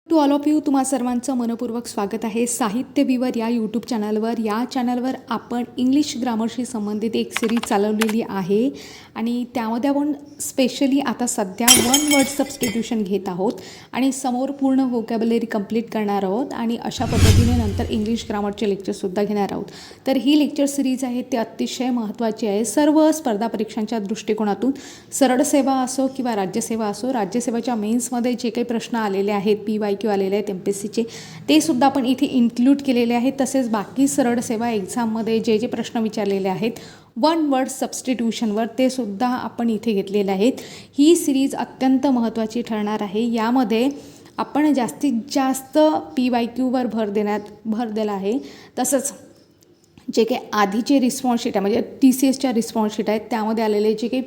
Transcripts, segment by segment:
To all of you तुम्हा सर्वांचं मनपूर्वक स्वागत आहे साहित्य विवर या यूट्यूब चॅनलवर. या चॅनलवर आपण इंग्लिश ग्रामरशी संबंधित एक सिरीज चालवलेली आहे आणि त्यामध्ये आपण स्पेशली आता सध्या वन वर्ड सबस्टिट्यूशन घेत आहोत आणि समोर पूर्ण व्होकॅब्युलरी कंप्लीट करणार आहोत आणि अशा पद्धतीने नंतर इंग्लिश ग्रामरचे लेक्चरसुद्धा घेणार आहोत. तर ही लेक्चर सिरीज आहे ते अतिशय महत्त्वाची आहे सर्व स्पर्धा परीक्षांच्या दृष्टिकोनातून. सरळ सेवा असो किंवा राज्यसेवा असो, राज्यसेवेच्या मेन्समध्ये जे काही प्रश्न आलेले आहेत PYQ आलेले आहेत MPSCचे ते सुद्धा आपण इथे इन्क्लूड केलेले आहेत. तसेच बाकी सरळ सेवा एक्झाममध्ये जे जे प्रश्न विचारलेले आहेत वन वर्ड सबस्टिट्यूशनवर ते सुद्धा आपण इथे घेतलेले आहेत. ही सिरीज अत्यंत महत्त्वाची ठरणार आहे. यामध्ये आपण जास्तीत जास्त PYQवर भर दिला आहे. तसंच जे काही आधीचे रिस्पॉन्स शीट आहे म्हणजे TCSच्या रिस्पॉन्स शीट आहेत त्यामध्ये आलेले जे काही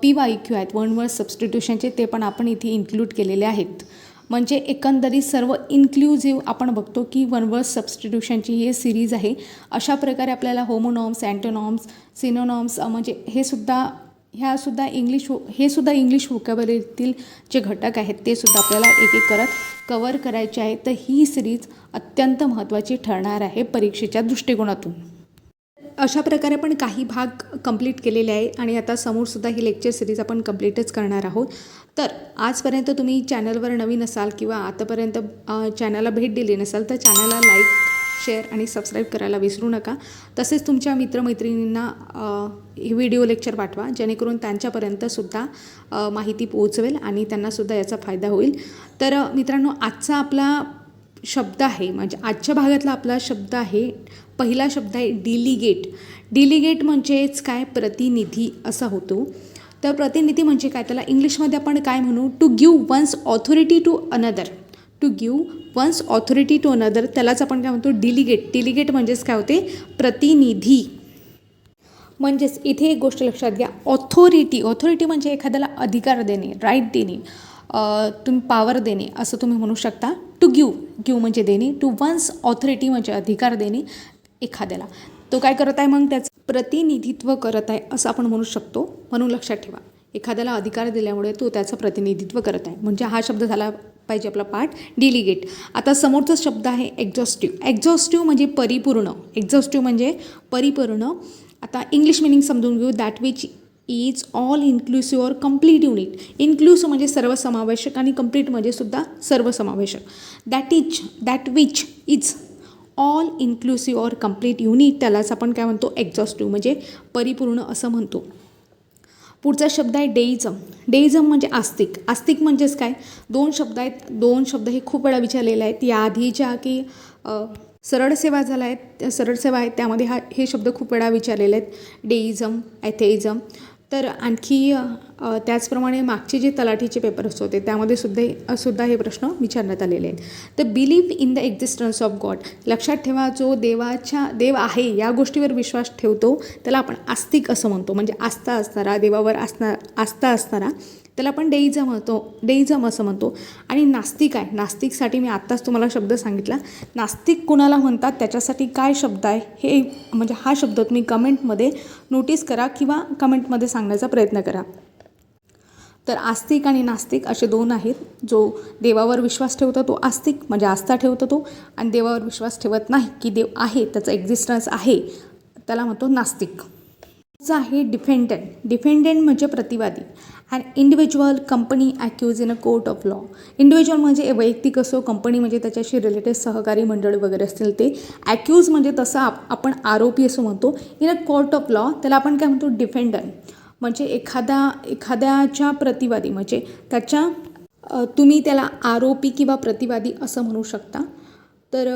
PYQ आहेत वन वर्ड सबस्टिट्यूशनचे ते पण आपण इथे इन्क्लूड केलेले आहेत. म्हणजे एकंदरीत सर्व इन्क्लुझिव्ह आपण बघतो की वन वर्ड सबस्टिट्यूशनची ही सिरीज आहे. अशा प्रकारे आपल्याला होमोनॉम्स, अँटोनॉम्स, सिनोनॉम्स म्हणजे हे सुद्धा इंग्लिश व्होकॅब्युलरीतील जे घटक आहेत ते सुद्धा आपल्याला एक एक करत कवर करायचे आहे. तर ही सिरीज अत्यंत महत्त्वाची ठरणार आहे परीक्षेच्या दृष्टिकोनातून. अशा प्रकारे आपण काही भाग कंप्लीट केलेले आहे आणि आता समोरसुद्धा ही लेक्चर सिरीज आपण कंप्लीटच करणार आहोत. तर आजपर्यंत तुम्ही चॅनलवर नवीन असाल किंवा आतापर्यंत चॅनलला भेट दिली नसाल तर चॅनलला लाईक, शेअर आणि सबस्क्राईब करायला विसरू नका. तसेच तुमच्या मित्रमैत्रिणींना हे व्हिडिओ लेक्चर पाठवा जेणेकरून त्यांच्यापर्यंतसुद्धा माहिती पोहोचवेल आणि त्यांनासुद्धा याचा फायदा होईल. तर मित्रांनो, आजचा आपला शब्द आहे म्हणजे आजच्या भागातला आपला शब्द आहे, पहिला शब्द आहे डिलिगेट. डिलिगेट म्हणजेच काय, प्रतिनिधी असा होतो. तर प्रतिनिधी म्हणजे काय, त्याला इंग्लिशमध्ये आपण काय म्हणू, to give one's authority to another. To give one's authority to another त्यालाच आपण काय म्हणतो, डिलिगेट. डिलिगेट म्हणजेच काय होते, प्रतिनिधी. म्हणजेच इथे एक गोष्ट लक्षात घ्या, ऑथॉरिटी म्हणजे एखाद्याला अधिकार देणे, राईट देणे, तुम्ही पॉवर देणे असं तुम्ही म्हणू शकता. टू गिव्ह म्हणजे देणे, टू वन्स ऑथॉरिटी म्हणजे अधिकार देणे एखाद्याला. तो काय करत आहे, मग त्याचं प्रतिनिधित्व करत आहे असं आपण म्हणू शकतो. म्हणून लक्षात ठेवा, एखाद्याला अधिकार दिल्यामुळे तो त्याचं प्रतिनिधित्व करत आहे. म्हणजे हा शब्द झाला पाहिजे आपला पाठ, डिलिगेट. आता समोरचा शब्द आहे एक्झॉस्टिव्ह. एक्झॉस्टिव्ह म्हणजे परिपूर्ण. एक्झॉस्टिव्ह म्हणजे परिपूर्ण. आता इंग्लिश मिनिंग समजून घेऊ, that which is all inclusive or complete unit. Inclusive म्हणजे सर्वसमावेशक आणि कम्प्लीट म्हणजे सुद्धा सर्वसमावेशक. That which is all inclusive or complete unit त्यालाच आपण काय म्हणतो, एक्झॉस्टिव्ह म्हणजे परिपूर्ण असं म्हणतो. पुढचा शब्द आहे डेइझम. डेइझम म्हणजे आस्तिक. आस्तिक म्हणजेच काय, दोन शब्द आहेत. दोन शब्द हे खूप वेळा विचारलेले आहेत. याआधीच्या की सरळ सेवा झाला आहेत, सरळ सेवा आहेत त्यामध्ये हे शब्द खूप वेळा विचारलेले आहेत, डेइझम, ॲथेइझम. तर आणखी त्याचप्रमाणे मागचे जे तलाठीचे पेपर्स होते त्यामध्ये सुद्धा हे प्रश्न विचारण्यात आलेले आहेत. तर believe in the existence of God. लक्षात ठेवा, जो देव आहे या गोष्टीवर विश्वास ठेवतो त्याला आपण आस्तिक असं म्हणतो. म्हणजे आस्था असणारा, देवावर आस्था असणारा त्याला आपण डेइझम असं म्हणतो. आणि नास्तिक आहे, नास्तिकसाठी मी आत्ताच तुम्हाला शब्द सांगितला. नास्तिक कुणाला म्हणतात त्याच्यासाठी काय शब्द आहे हे म्हणजे हा शब्द तुम्ही कमेंटमध्ये नोटीस करा किंवा कमेंटमध्ये सांगण्याचा प्रयत्न करा. तर आस्तिक आणि नास्तिक असे दोन आहेत. जो देवावर विश्वास ठेवतो तो आस्तिक म्हणजे आस्था ठेवतो तो, आणि देवावर विश्वास ठेवत नाही की देव आहे, त्याचा एक्झिस्टन्स आहे, त्याला म्हणतो नास्तिक. आहे डिफेंडंट. डिफेंडंट म्हणजे प्रतिवादी. And individual, company, accuse in a court of law. Individual म्हणजे वैयक्तिक असो, कंपनी म्हणजे त्याच्याशी रिलेटेड सहकारी मंडळ वगैरे असतील ते. ॲक्यूज म्हणजे तसं आपण आरोपी असं म्हणतो. In a court of law त्याला आपण काय म्हणतो, डिफेंडंट. म्हणजे एखाद्याच्या प्रतिवादी म्हणजे तुम्ही त्याला आरोपी किंवा प्रतिवादी असं म्हणू शकता. तर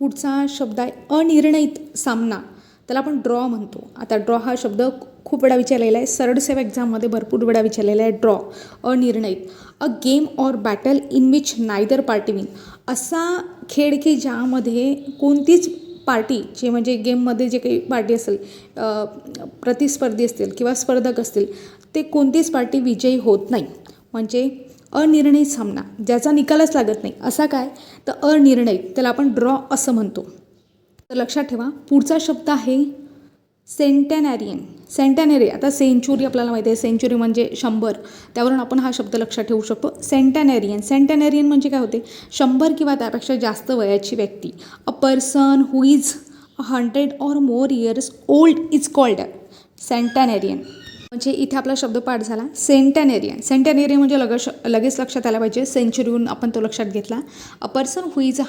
पुढचा शब्द आहे अनिर्णित सामना. त्याला आपण ड्रॉ म्हणतो. आता ड्रॉ हा शब्द खूप वेळा विचारलेला आहे, सरळ सेवा एक्झाममध्ये भरपूर वेळा विचारलेला आहे. ड्रॉ, अनिर्णित. A game or battle in which neither party win. असा खेळ की ज्यामध्ये कोणतीच पार्टी, जे म्हणजे गेममध्ये जे काही पार्टी असेल, प्रतिस्पर्धी असतील किंवा स्पर्धक असतील, ते कोणतीच पार्टी विजयी होत नाही. म्हणजे अनिर्णित सामना, ज्याचा निकालच लागत नाही असा काय, तर अनिर्णित त्याला आपण ड्रॉ असं म्हणतो. तर लक्षात ठेवा. पुढचा शब्द आहे सेंटेनॅरियन. सेंटेनरी, आता सेंचुरी आपल्याला माहिती आहे, सेंचुरी म्हणजे 100, त्यावरून आपण हा शब्द लक्षात ठेवू शकतो. सेंटेनॅरियन. सेंटेनॅरियन म्हणजे काय होते, 100 किंवा त्यापेक्षा जास्त वयाची व्यक्ती. A person who is 100 or more years old is called centenarian. म्हणजे इथे आपला शब्दपाठ झाला सेंटेनॅरियन. सेंटेनॅरियन म्हणजे लगेच लक्षात आला पाहिजे, सेंचुरीहून आपण तो लक्षात घेतला. A person who is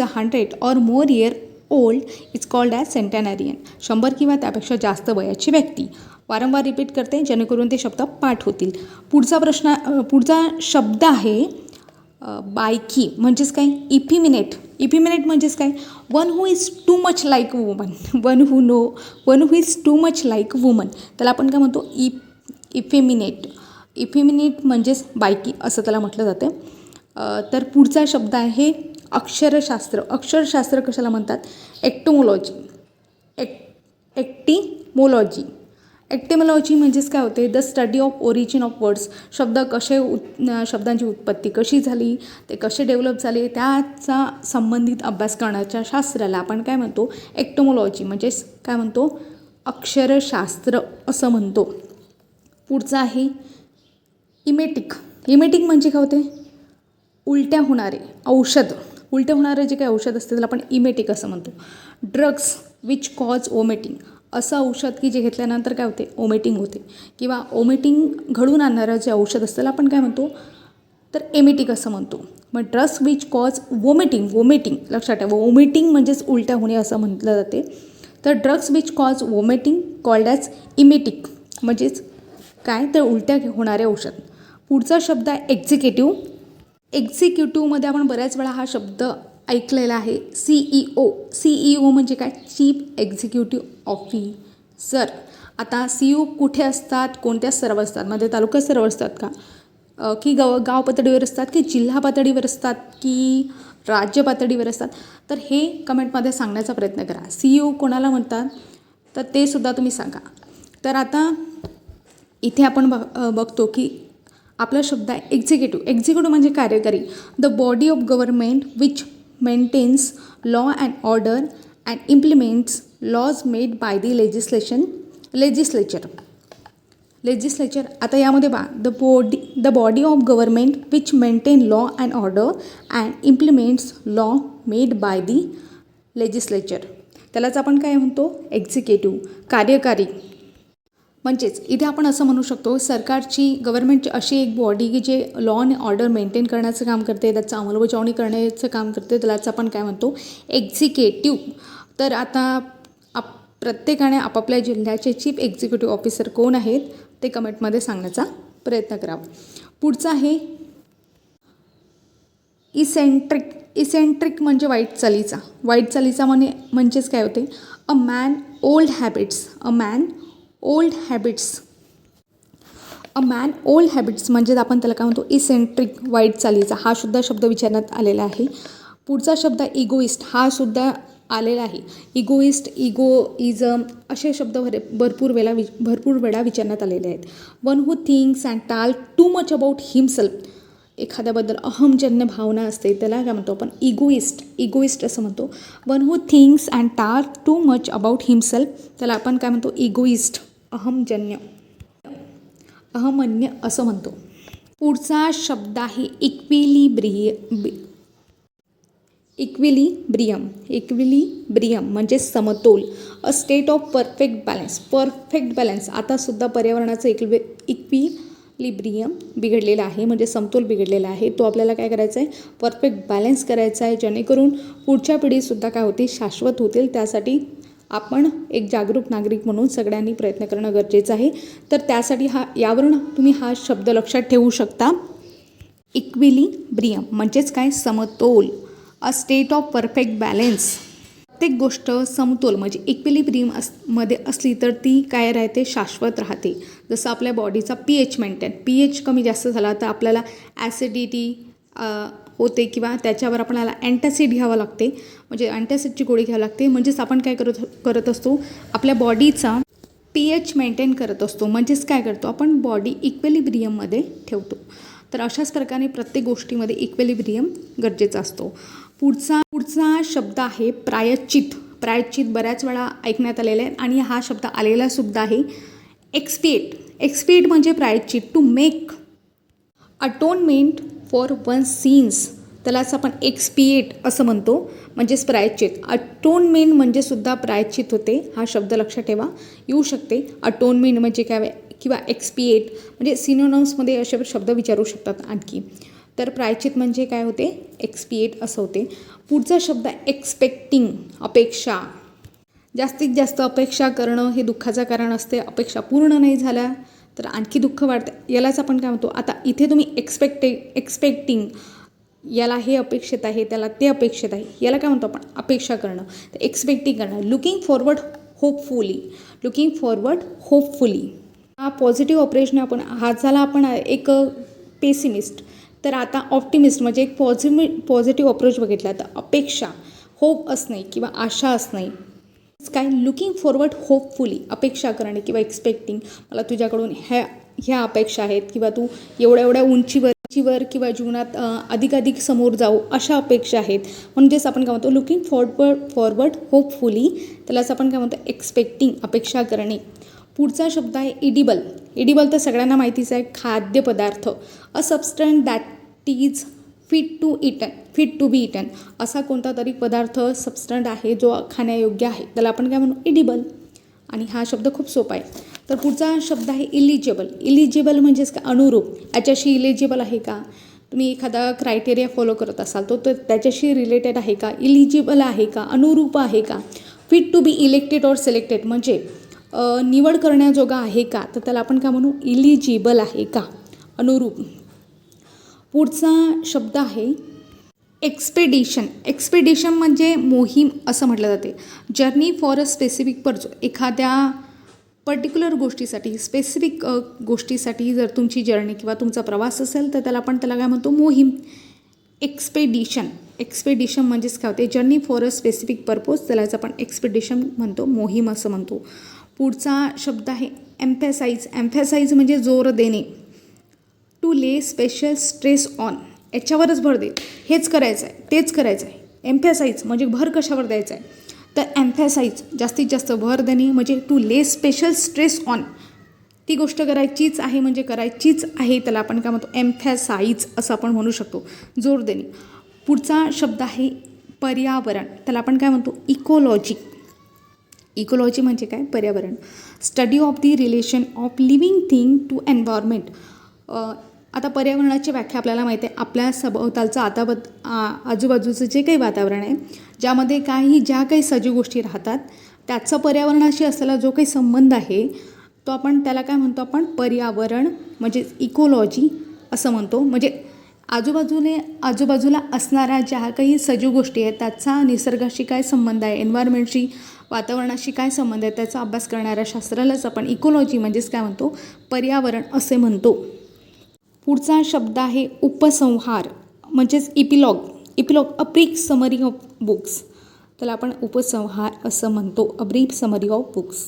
100 or more year old is called as centenarian. 100 किंवा त्यापेक्षा जास्त वयाची व्यक्ती. वारंवार रिपीट करते जेणेकरून ते शब्द पाठ होतील. पुढचा शब्द आहे बायकी. म्हणजेच काय, इफिमिनेट. इफिमिनेट म्हणजेच काय, one who is too much like woman. One who is too much like woman, त्याला आपण काय म्हणतो, इफेमिनेट. इफेमिनेट म्हणजेच बायकी असं त्याला म्हटलं जातं. तर पुढचा शब्द आहे अक्षरशास्त्र. अक्षरशास्त्र कशाला म्हणतात, एक्टिमोलॉजी. एक्टिमोलॉजी म्हणजेच काय होते, the study of origin of words. शब्दांची उत्पत्ती कशी झाली, ते कसे डेव्हलप झाले, त्याचा संबंधित अभ्यास करण्याच्या शास्त्राला आपण काय म्हणतो, एक्टिमोलॉजी. म्हणजेच काय म्हणतो, अक्षरशास्त्र असं म्हणतो. पुढचं आहे इमेटिक. इमेटिक म्हणजे काय होते, उलट्या होणारे औषध. उलट्या होणारे जे काही औषध असते त्याला आपण इमेटिक असं म्हणतो. Drugs which cause vomiting. असं औषध की जे घेतल्यानंतर काय होते, ओमेटिंग होते, किंवा ओमेटिंग घडून आणणारं जे औषध असतं त्याला आपण काय म्हणतो, तर एमेटिक असं म्हणतो. मग ड्रग्स विच कॉज वोमिटिंग लक्षात ठेवा. वोमिटिंग म्हणजेच उलट्या होणे असं म्हटलं जाते. तर drugs which cause vomiting called as emetic. म्हणजेच काय, तर उलट्या होणारे औषध. पुढचा शब्द आहे एक्झिक्युटिव्ह. एक्झिक्युटिव्हमध्ये आपण बऱ्याच वेळा हा शब्द ऐकलेला आहे, CEO. CEO म्हणजे काय, चीफ एक्झिक्युटिव्ह ऑफिसर. आता CEO कुठे असतात, कोणत्या स्तरावर असतात, म्हणजे तालुका स्तरावर असतात का, की गाव पातळीवर असतात, की जिल्हा पातळीवर असतात, की राज्य पातळीवर असतात, तर हे कमेंटमध्ये सांगण्याचा प्रयत्न करा. CEO कोणाला म्हणतात, तर ते सुद्धा तुम्ही सांगा. तर आता इथे आपण बघतो की आपला शब्द आहे एक्झिक्युटिव्ह. एक्झिक्युटिव्ह म्हणजे कार्यकारी. The body of government which maintains law and order and implements laws made by the legislature. आता यामध्ये the body of government which maintain law and order and implements law made by the legislature. त्यालाच आपण काय म्हणतो, executive, कार्यकारी. म्हणजेच इथे आपण असं म्हणू शकतो, सरकारची, गव्हर्नमेंटची अशी एक बॉडी की जे लॉ अँड ऑर्डर मेंटेन करण्याचं काम करते, त्याचं अंमलबजावणी करण्याचं काम करते, त्यालाच आपण काय म्हणतो, एक्झिक्युटिव्ह. तर आता प्रत्येकाने आपापल्या जिल्ह्याचे चीफ एक्झिक्युटिव्ह ऑफिसर कोण आहेत ते कमेंटमध्ये सांगण्याचा प्रयत्न करावा. पुढचं आहे इसेंट्रिक म्हणजे वाईट चालीचा. वाईट चालीचा म्हणजेच काय होते, अ मॅन ओल्ड हॅबिट्स म्हणजे आपण त्याला काय म्हणतो, इसेंट्रिक, वाईट चालीचा. हा सुद्धा शब्द विचारण्यात आलेला आहे. पुढचा शब्द इगोइस्ट. हा सुद्धा आलेला आहे. इगोइझम असे शब्द भरपूर वेळा विचारण्यात आलेले आहेत. One who thinks and talk too much about himself. एखाद्याबद्दल अहमजन्य भावना असते त्याला काय म्हणतो आपण, इगोइस्ट असं म्हणतो. One who thinks and talk too much about himself, त्याला आपण काय म्हणतो, इगोइस्ट, अहमन्य असं म्हणतो. पुढचा शब्द आहे इक्विलिब्रियम म्हणजे समतोल. A state of perfect balance. आता सुद्धा पर्यावरणाचं इक्विलिब्रियम बिघडलेला आहे, म्हणजे समतोल बिघडलेला आहे. तो आपल्याला काय करायचा आहे, परफेक्ट बॅलन्स करायचा आहे, जेणेकरून पुढच्या पिढीसुद्धा काय होते, शाश्वत होतील. त्यासाठी आपण एक जागरूक नागरिक म्हणून सगळ्यांनी प्रयत्न करणं गरजेचं आहे. तर त्यासाठी यावरून तुम्ही हा शब्द लक्षात ठेवू शकता, इक्विलिब्रियम म्हणजेच काय, समतोल. A state of perfect balance. प्रत्येक गोष्ट समतोल म्हणजे इक्विलिब्रियम मध्ये असली तर ती काय राहते, शाश्वत राहते. जसं आपल्या बॉडीचा pH कमी जास्त झाला तर आपल्याला ॲसिडिटी होते, किंवा त्याच्यावर आपल्याला अँटासिड घ्यावं लागते, म्हणजे अँटासिडची गोळी घ्यावी लागते. म्हणजेच आपण काय करत असतो, आपल्या बॉडीचा pH मेंटेन करत असतो. म्हणजेच काय करतो आपण, बॉडी इक्विलिब्रियममध्ये ठेवतो. तर अशाच प्रकारे प्रत्येक गोष्टीमध्ये इक्विलिब्रियम गरजेचा असतो. पुढचा शब्द आहे प्रायश्चित. प्रायश्चित बऱ्याच वेळा ऐकण्यात आलेला आहे आणि हा शब्द आलेला सुद्धा आहे. एक्सपिएट. एक्सपिएट म्हणजे प्रायश्चित. To make atonement for one sins, त्यालाच आपण एक्सपिएट असं म्हणतो, म्हणजेच प्रायश्चित. अटोनमेंट म्हणजे सुद्धा प्रायश्चित होते. हा शब्द लक्षात ठेवा, येऊ शकते. अटोनमेंट म्हणजे काय किंवा एक्सपिएट म्हणजे सिनोनिम्समध्ये असे शब्द विचारू शकतात आणखी. तर प्रायश्चित म्हणजे काय होते, एक्सपिएट असं होते. पुढचा शब्द एक्सपेक्टिंग, अपेक्षा. जास्तीत जास्त अपेक्षा करणं हे दुःखाचं कारण असते. अपेक्षा पूर्ण नाही झाल्या तर आणखी दुःख वाढतं. यालाच आपण काय म्हणतो, आता इथे तुम्ही एक्सपेक्टिंग, याला हे अपेक्षित आहे, त्याला ते अपेक्षित आहे, याला काय म्हणतो आपण, अपेक्षा करणं. तर एक्सपेक्टिंग करणं. Looking forward hopefully. Looking forward hopefully हा पॉझिटिव्ह ऑपरेशन. हा झाला आपण एक पेसिमिस्ट. तर आता ऑप्टिमिस्ट म्हणजे एक पॉझिटिव्ह अप्रोच बघितला. तर अपेक्षा, होप असणे किंवा आशा असणे. काय, लुकिंग फॉरवर्ड होपफुली, अपेक्षा करणे किंवा एक्सपेक्टिंग. मला तुझ्याकडून ह्या अपेक्षा आहेत किंवा तू एवढ्या उंचीवर किंवा जीवनात अधिकाधिक समोर जाऊ, अशा अपेक्षा आहेत. म्हणजेच आपण काय म्हणतो, लुकिंग फॉरवर्ड होपफुली, त्यालाच आपण काय म्हणतो, एक्सपेक्टिंग, अपेक्षा करणे. पुढचा शब्द आहे इडिबल. इडिबल तर सगळ्यांना माहितीच आहे, खाद्यपदार्थ. A substance that is fit to be eaten. असा कोणता तरी पदार्थ, सबस्टंट आहे जो खाण्यायोग्य आहे, त्याला आपण काय म्हणू, इडिबल. आणि हा शब्द खूप सोपा आहे. तर पुढचा शब्द आहे इलिजिबल. इलिजिबल म्हणजेच काय, अनुरूप. याच्याशी इलिजिबल आहे का, तुम्ही एखादा क्रायटेरिया फॉलो करत असाल तो त्याच्याशी रिलेटेड आहे का, इलिजिबल आहे का, अनुरूप आहे का. फिट टू बी इलेक्टेड और सिलेक्टेड म्हणजे निवड करण्याजोगा आहे का, तर त्याला आपण काय म्हणू, इलिजिबल आहे का, अनुरूप. पुढचा शब्द आहे एक्सपेडिशन. एक्सपेडिशन म्हणजे मोहीम असं म्हटलं जाते. Journey for a specific purpose. एखाद्या पर्टिक्युलर गोष्टीसाठी, स्पेसिफिक गोष्टीसाठी जर तुमची जर्नी किंवा तुमचा प्रवास असेल तर त्याला काय म्हणतो, मोहीम. एक्सपेडिशन. एक्सपेडिशन म्हणजेच काय होते, journey for a specific purpose, त्यालाच आपण एक्सपेडिशन म्हणतो, मोहीम असं म्हणतो. पुढचा शब्द आहे एम्फॅसाइज. एम्फॅसाइज म्हणजे जोर देणे. टू ले स्पेशल स्ट्रेस ऑन, याच्यावरच भर दे, हेच करायचं आहे, तेच करायचं आहे. एम्फॅसाइज म्हणजे भर कशावर द्यायचं आहे, तर एम्फॅसाइज जास्तीत जास्त भर देणे म्हणजे टू ले स्पेशल स्ट्रेस ऑन. ती गोष्ट करायचीच आहे म्हणजे करायचीच आहे, त्याला आपण काय म्हणतो, एम्फॅसाइज असं आपण म्हणू शकतो, जोर देणे. पुढचा शब्द आहे पर्यावरण. त्याला आपण काय म्हणतो, इकोलॉजी. इकोलॉजी म्हणजे काय, पर्यावरण. Study of the relation of living thing to environment. आता पर्यावरणाची व्याख्या आपल्याला माहिती आहे, आपल्या सभोवतालचं आजूबाजूचं जे काही वातावरण आहे, ज्यामध्ये ज्या काही सजीव गोष्टी राहतात, त्याचा पर्यावरणाशी असलेला जो काही संबंध आहे तो आपण त्याला काय म्हणतो, आपण पर्यावरण म्हणजे इकोलॉजी असं म्हणतो. म्हणजे आजूबाजूला असणाऱ्या ज्या काही सजीव गोष्टी आहेत त्याचा निसर्गाशी काय संबंध आहे, एन्व्हायरमेंटशी, वातावरणाशी काय संबंध आहे, त्याचा अभ्यास करणाऱ्या शास्त्रालाच आपण इकोलॉजी म्हणजेच काय म्हणतो, पर्यावरण असे म्हणतो. पुढचा शब्द आहे उपसंहार म्हणजेच epilogue. Epilogue, a brief summary of books, त्याला आपण उपसंहार असं म्हणतो, a brief summary of books.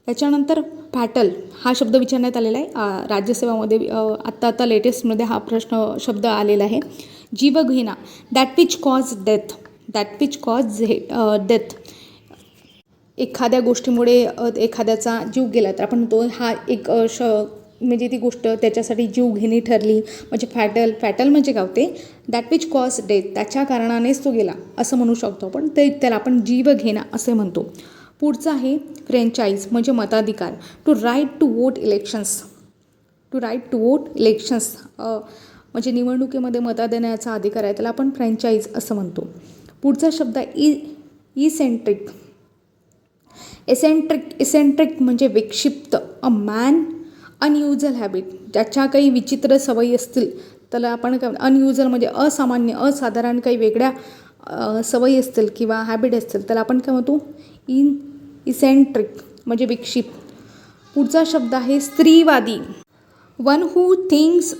त्याच्यानंतर बॅटल हा शब्द विचारण्यात आलेला आहे राज्यसेवामध्ये. आत्ता लेटेस्टमध्ये हा शब्द आलेला आहे. जीवघेणा, दॅट विच कॉज डेथ. एखाद्या गोष्टीमुळे एखाद्याचा जीव गेला तर आपण म्हणतो हा एक म्हणजे ती गोष्ट त्याच्यासाठी जीवघेणी ठरली म्हणजे फॅटल म्हणजे काय होते, दॅट विच कॉज डेथ, त्याच्या कारणानेच तो गेला असं म्हणू शकतो आपण. त्याला आपण जीवघेणा असे म्हणतो. पुढचं आहे फ्रँचाईज म्हणजे मताधिकार. To right to vote elections. म्हणजे निवडणुकीमध्ये मत देण्याचा अधिकार आहे, त्याला आपण फ्रँचाईज असं म्हणतो. पुढचा शब्द आहे इसेंट्रिक म्हणजे विक्षिप्त. अ मॅन अनयुजल हॅबिट, ज्याच्या काही विचित्र सवयी असतील त्याला आपण काय, अनयुजल म्हणजे असामान्य, असाधारण काही वेगळ्या सवयी असतील किंवा हॅबिट असतील त्याला आपण काय म्हणतो, इसेंट्रिक म्हणजे विक्षिप्त. पुढचा शब्द आहे स्त्रीवादी. One who thinks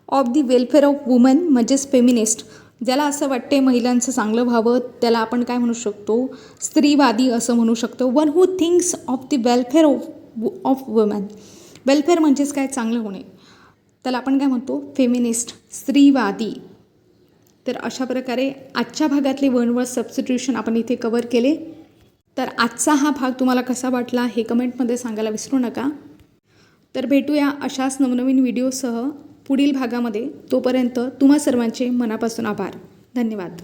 of the welfare of woman म्हणजेच फेमिनिस्ट. ज्याला असं वाटते महिलांचं चांगलं व्हावं त्याला आपण काय म्हणू शकतो, स्त्रीवादी असं म्हणू शकतो. One who thinks of the welfare of woman. Welfare म्हणजेच काय, चांगलं होणे, त्याला आपण काय म्हणतो, फेमिनिस्ट, स्त्रीवादी. तर अशा प्रकारे आजच्या भागातले वन वर्ड सबस्टिट्यूशन आपण इथे कव्हर केले. तर आजचा हा भाग तुम्हाला कसा वाटला हे कमेंटमध्ये सांगायला विसरू नका. तर भेटूया अशाच नवनवीन व्हिडिओसह पुढील भागामध्ये. तोपर्यंत तुम्हा सर्वांचे मनापासून आभार. धन्यवाद.